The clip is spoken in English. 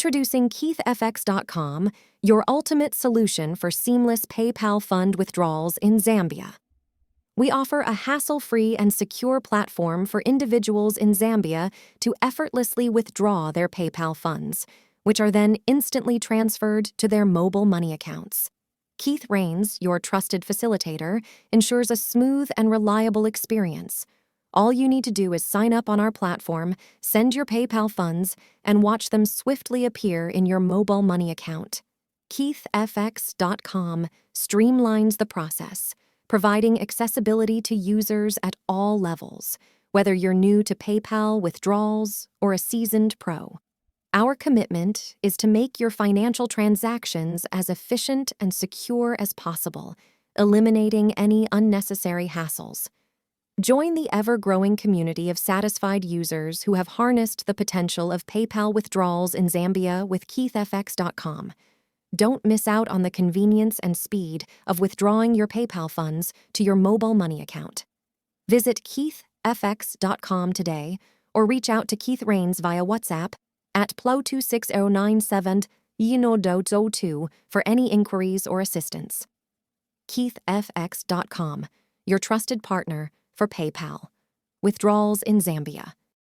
Introducing KeithFX.com, your ultimate solution for seamless PayPal fund withdrawals in Zambia. We offer a hassle-free and secure platform for individuals in Zambia to effortlessly withdraw their PayPal funds, which are then instantly transferred to their mobile money accounts. Keith Rains, your trusted facilitator, ensures a smooth and reliable experience. All you need to do is sign up on our platform, send your PayPal funds, and watch them swiftly appear in your mobile money account. KeithFX.com streamlines the process, providing accessibility to users at all levels, whether you're new to PayPal withdrawals or a seasoned pro. Our commitment is to make your financial transactions as efficient and secure as possible, eliminating any unnecessary hassles. Join the ever-growing community of satisfied users who have harnessed the potential of PayPal withdrawals in Zambia with KeithFX.com. Don't miss out on the convenience and speed of withdrawing your PayPal funds to your mobile money account. Visit KeithFX.com today or reach out to Keith Rains via WhatsApp at +26097 2 for any inquiries or assistance. KeithFX.com, your trusted partner for PayPal withdrawals in Zambia.